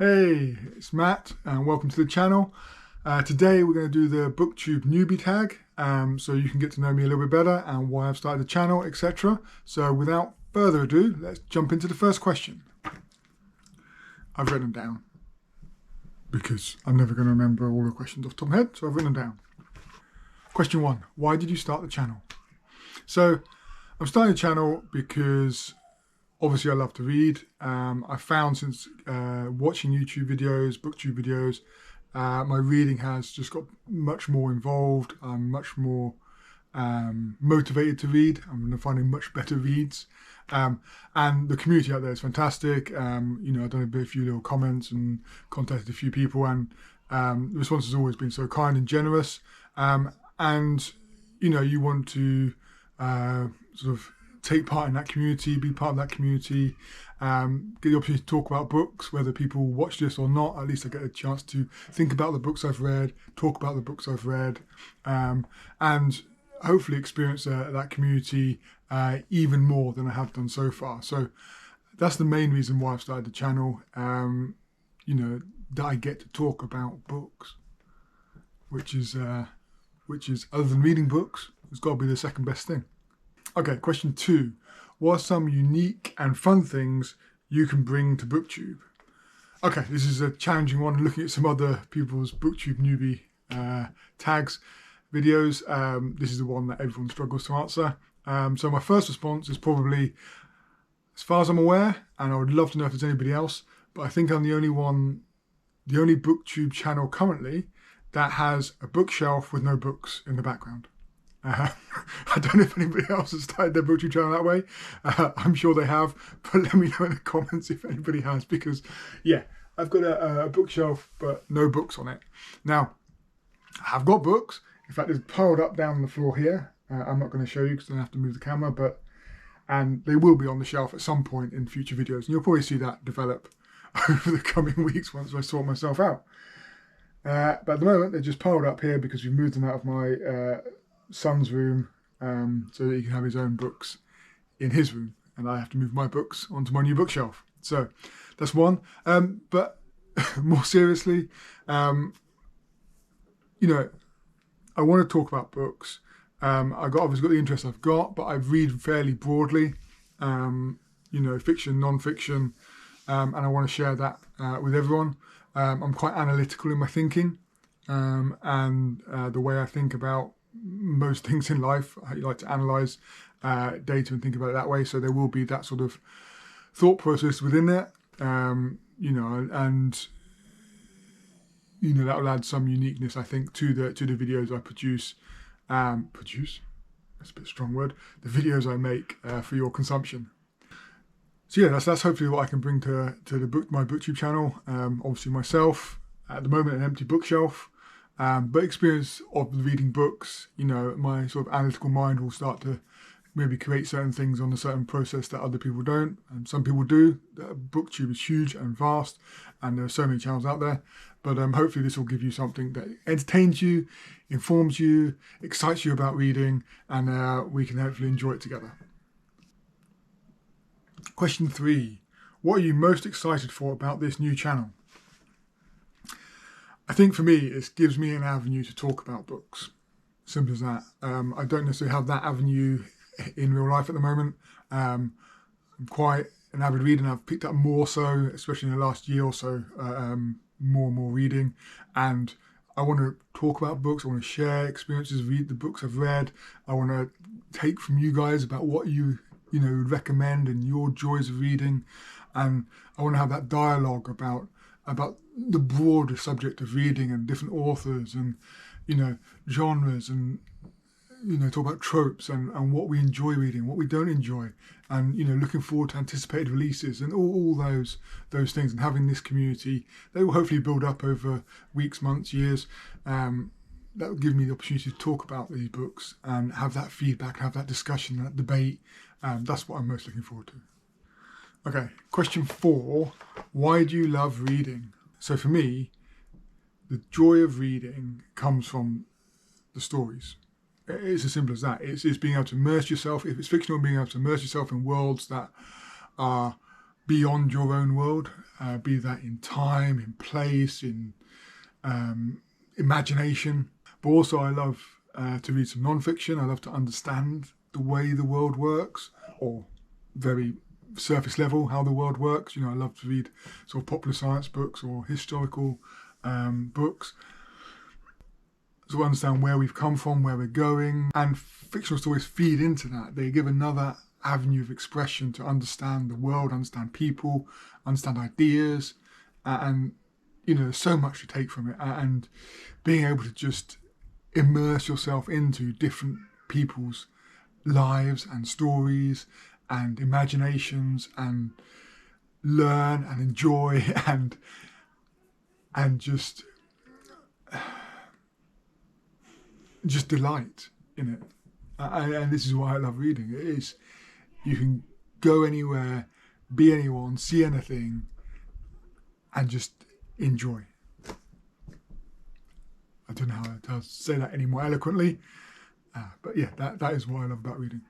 Hey, it's Matt and welcome to the channel. Today we're going to do the Booktube Newbie Tag, so you can get to know me a little bit better and why I've started the channel, etc. So without further ado, let's jump into the first question. I've written them down because I'm never going to remember all the questions off the top of my head, so I've written them down. Question 1, why did you start the channel? So I'm starting the channel because obviously I love to read. I found since watching YouTube videos, Booktube videos, my reading has just got much more involved. I'm much more motivated to read. I'm finding much better reads. And the community out there is fantastic. I've done a few little comments and contacted a few people, and the response has always been so kind and generous. You want to sort of take part in that community, be part of that community, get the opportunity to talk about books, whether people watch this or not. At least I get a chance to think about the books I've read, talk about the books I've read, and hopefully experience that community even more than I have done so far. So that's the main reason why I've started the channel, that I get to talk about books, which is other than reading books, it's got to be the second best thing. Okay, question 2. What are some unique and fun things you can bring to Booktube? Okay, this is a challenging one. Looking at some other people's Booktube Newbie Tags videos, this is the one that everyone struggles to answer. So my first response is probably, as far as I'm aware, and I would love to know if there's anybody else, but I think I'm the only Booktube channel currently that has a bookshelf with no books in the background. I don't know if anybody else has started their Booktube channel that way. I'm sure they have, but let me know in the comments if anybody has, because yeah, I've got a bookshelf but no books on it. Now, I've got books. In fact, it's piled up down the floor here. I'm not going to show you because I have to move the camera, and they will be on the shelf at some point in future videos, and you'll probably see that develop over the coming weeks once I sort myself out. But at the moment, they're just piled up here because we've moved them out of my son's room, so that he can have his own books in his room, and I have to move my books onto my new bookshelf. So that's one. But more seriously, I want to talk about books. I've obviously got the interest I've got, but I read fairly broadly, fiction, non-fiction, and I want to share that with everyone. I'm quite analytical in my thinking, and the way I think about most things in life. I like to analyse data and think about it that way. So there will be that sort of thought process within it, that will add some uniqueness, I think, to the videos I produce. Produce? That's a bit strong word. The videos I make for your consumption. So yeah, that's hopefully what I can bring to my Booktube channel. Obviously myself, at the moment, an empty bookshelf. But experience of reading books, my sort of analytical mind will start to maybe create certain things on a certain process that other people don't. And some people do. Booktube is huge and vast, and there are so many channels out there. But hopefully this will give you something that entertains you, informs you, excites you about reading, and we can hopefully enjoy it together. Question 3. What are you most excited for about this new channel? I think for me, it gives me an avenue to talk about books. Simple as that. I don't necessarily have that avenue in real life at the moment. I'm quite an avid reader, and I've picked up more so, especially in the last year or so, more and more reading. And I want to talk about books. I want to share experiences, read the books I've read. I want to take from you guys about what you would recommend and your joys of reading. And I want to have that dialogue about the broader subject of reading and different authors and genres, and talk about tropes and what we enjoy reading, what we don't enjoy, and looking forward to anticipated releases and all those things, and having this community that will hopefully build up over weeks, months, years. That will give me the opportunity to talk about these books and have that feedback, have that discussion, that debate. That's what I'm most looking forward to. Okay, question 4. Why do you love reading? So for me, the joy of reading comes from the stories. It's as simple as that. It's being able to immerse yourself, if it's fictional, being able to immerse yourself in worlds that are beyond your own world, be that in time, in place, in imagination. But also I love to read some non-fiction. I love to understand the way the world works, or very surface level how the world works. I love to read sort of popular science books or historical books, so understand where we've come from, where we're going. And fictional stories feed into that. They give another avenue of expression to understand the world, understand people, understand ideas, and there's so much to take from it. And being able to just immerse yourself into different people's lives and stories and imaginations, and learn and enjoy and just delight in it. And this is why I love reading. It is, you can go anywhere, be anyone, see anything, and just enjoy. I don't know how to say that any more eloquently, but yeah, that is what I love about reading.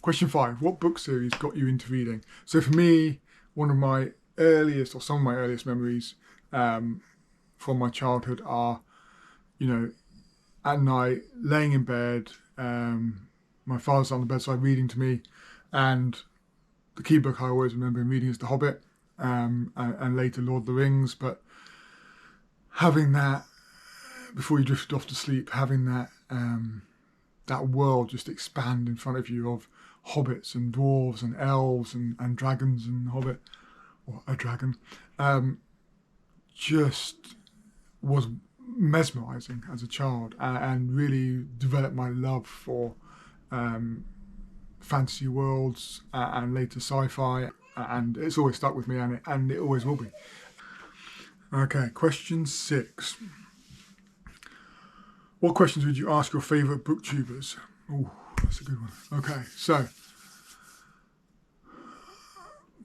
Question 5. What book series got you into reading? So for me, one of my earliest, or some of my earliest memories from my childhood are, at night, laying in bed, my father's on the bedside reading to me, and the key book I always remember him reading is The Hobbit, and later Lord of the Rings. But having that, before you drifted off to sleep, having that that world just expand in front of you of hobbits and dwarves and elves and dragons and hobbit, or a dragon, just was mesmerising as a child, and really developed my love for fantasy worlds and later sci-fi, and it's always stuck with me, and it always will be. Okay, question 6. What questions would you ask your favourite booktubers? Oh, that's a good one. Okay, so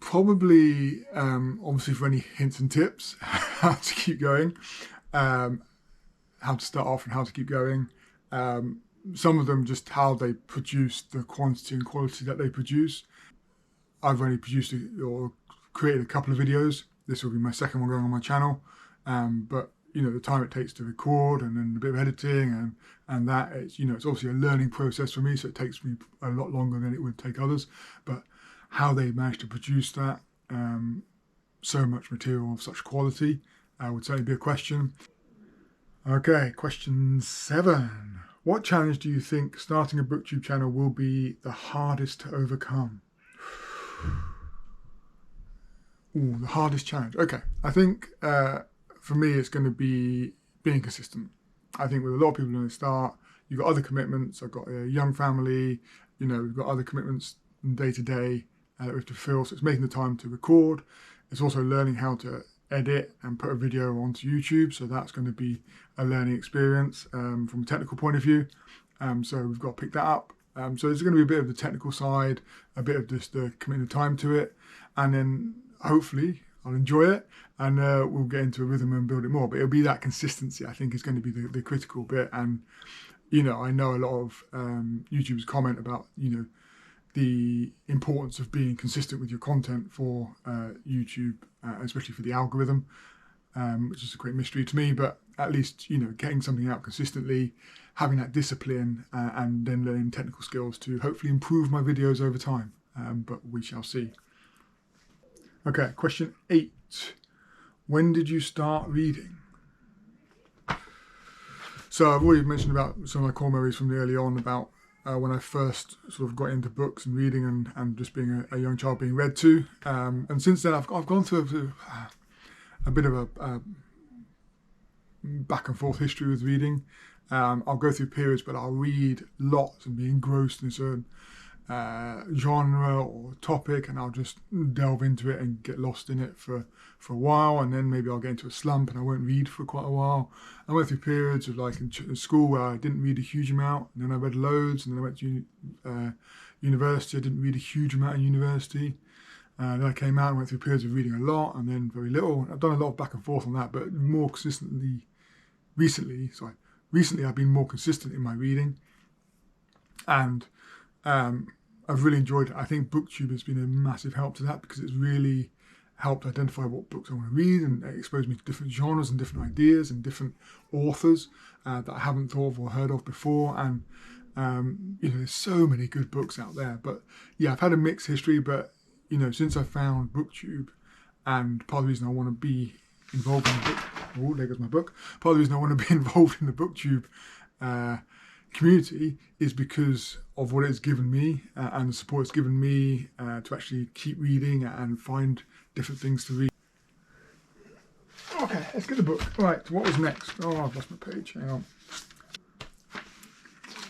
probably, obviously, for any hints and tips, how to keep going, how to start off and how to keep going. Some of them just how they produce, the quantity and quality that they produce. I've only produced or created a couple of videos. This will be my second one going on my channel, but the time it takes to record, and then a bit of editing, and that, it's it's obviously a learning process for me, so it takes me a lot longer than it would take others. But how they manage to produce that, so much material of such quality, would certainly be a question. Okay, question 7. What challenge do you think starting a booktube channel will be the hardest to overcome? Ooh, the hardest challenge. Okay, I think for me it's going to be being consistent. I think with a lot of people when they start, you've got other commitments. I've got a young family, we've got other commitments day to day that we have to fill. So it's making the time to record. It's also learning how to edit and put a video onto YouTube. So that's going to be a learning experience from a technical point of view. So we've got to pick that up. So there's going to be a bit of the technical side, a bit of just the committing the time to it, and then hopefully I'll enjoy it, and we'll get into a rhythm and build it more. But it'll be that consistency, I think, is going to be the critical bit. And I know a lot of YouTubers comment about the importance of being consistent with your content for YouTube, especially for the algorithm, which is a great mystery to me. But at least getting something out consistently, having that discipline, and then learning technical skills to hopefully improve my videos over time. But we shall see. Okay, question 8. When did you start reading? So I've already mentioned about some of my core memories from early on about when I first sort of got into books and reading, and just being a young child being read to. And since then I've gone through a bit of a back and forth history with reading. I'll go through periods, but I'll read lots and be engrossed in a certain genre or topic, and I'll just delve into it and get lost in it for a while, and then maybe I'll get into a slump and I won't read for quite a while. I went through periods of like in school where I didn't read a huge amount, and then I read loads, and then I went to university. I didn't read a huge amount in university. Then I came out and went through periods of reading a lot and then very little. I've done a lot of back and forth on that, but more consistently recently I've been more consistent in my reading, and I've really enjoyed it. I think Booktube has been a massive help to that, because it's really helped identify what books I want to read, and exposed me to different genres and different ideas and different authors that I haven't thought of or heard of before. And there's so many good books out there. But yeah, I've had a mixed history, but since I found Booktube, and part of the reason I want to be involved in the book, oh, there goes my book. Part of the reason I want to be involved in the Booktube community is because of what it's given me and the support it's given me to actually keep reading and find different things to read. Okay, let's get the book. All right, so what was next? Oh, I've lost my page. Hang on.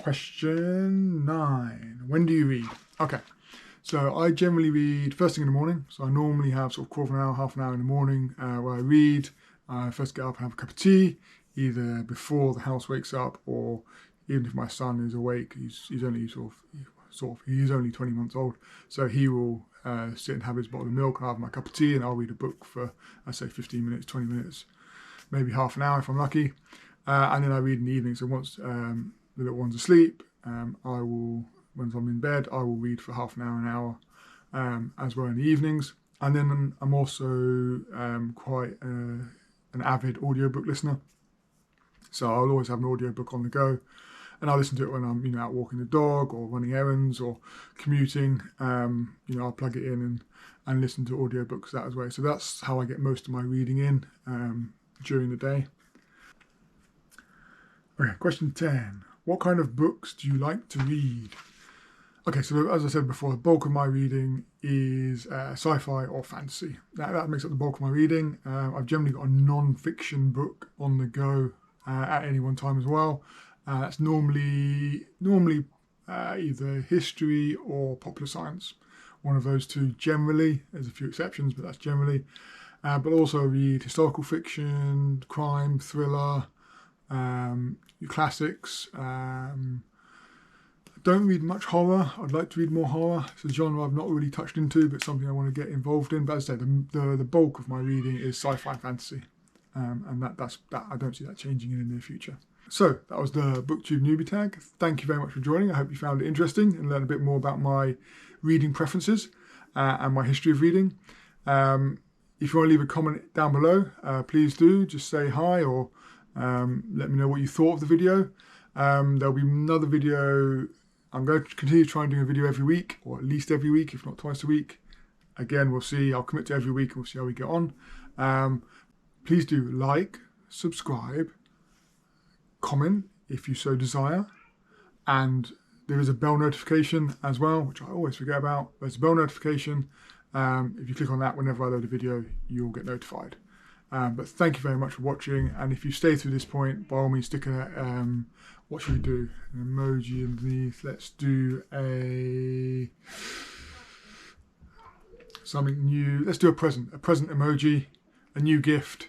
Question 9. When do you read? Okay, so I generally read first thing in the morning. So I normally have sort of quarter of an hour, half an hour in the morning where I read. I first get up and have a cup of tea, either before the house wakes up, or even if my son is awake. He's only he's only 20 months old, so he will sit and have his bottle of milk. I'll have my cup of tea, and I'll read a book for, I say, 15 minutes, 20 minutes, maybe half an hour if I'm lucky. And then I read in the evening. So once the little one's asleep, I will, once I'm in bed, I will read for half an hour as well in the evenings. And then I'm also quite an avid audiobook listener. So I'll always have an audiobook on the go, and I'll listen to it when I'm out walking the dog or running errands or commuting. I'll plug it in and listen to audiobooks that way. So that's how I get most of my reading in during the day. Okay, question 10. What kind of books do you like to read? Okay, so as I said before, the bulk of my reading is sci-fi or fantasy. That makes up the bulk of my reading. I've generally got a non-fiction book on the go at any one time as well. That's normally either history or popular science. One of those two generally. There's a few exceptions, but that's generally. But also read historical fiction, crime, thriller, classics. I don't read much horror. I'd like to read more horror. It's a genre I've not really touched into, but something I want to get involved in. But as I say, the bulk of my reading is sci-fi and fantasy. And that's I don't see that changing in the near future. So that was the Booktube Newbie Tag. Thank you very much for joining. I hope you found it interesting and learned a bit more about my reading preferences and my history of reading. If you want to leave a comment down below, please do. Just say hi, or let me know what you thought of the video. There'll be another video. I'm going to continue trying doing a video every week, or at least every week, if not twice a week. Again, we'll see. I'll commit to every week and we'll see how we get on. Please do like, subscribe, comment if you so desire, and there is a bell notification as well, which I always forget about. There's a bell notification. If you click on that, whenever I load a video, you'll get notified. But thank you very much for watching, and if you stay through this point, by all means stick a what should we do? An emoji underneath. Let's do something new. Let's do a present emoji, a new gift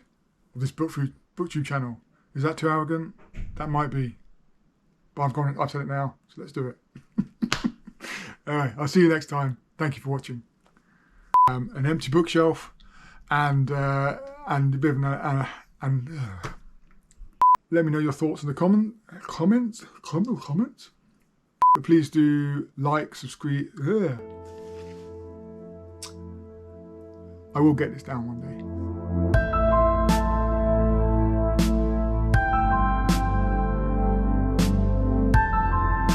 of this Booktube channel. Is that too arrogant? That might be, but I've said it now, so let's do it. Alright, I'll see you next time. Thank you for watching. An empty bookshelf and a bit of let me know your thoughts in the comments. But please do like, subscribe. I will get this down one day.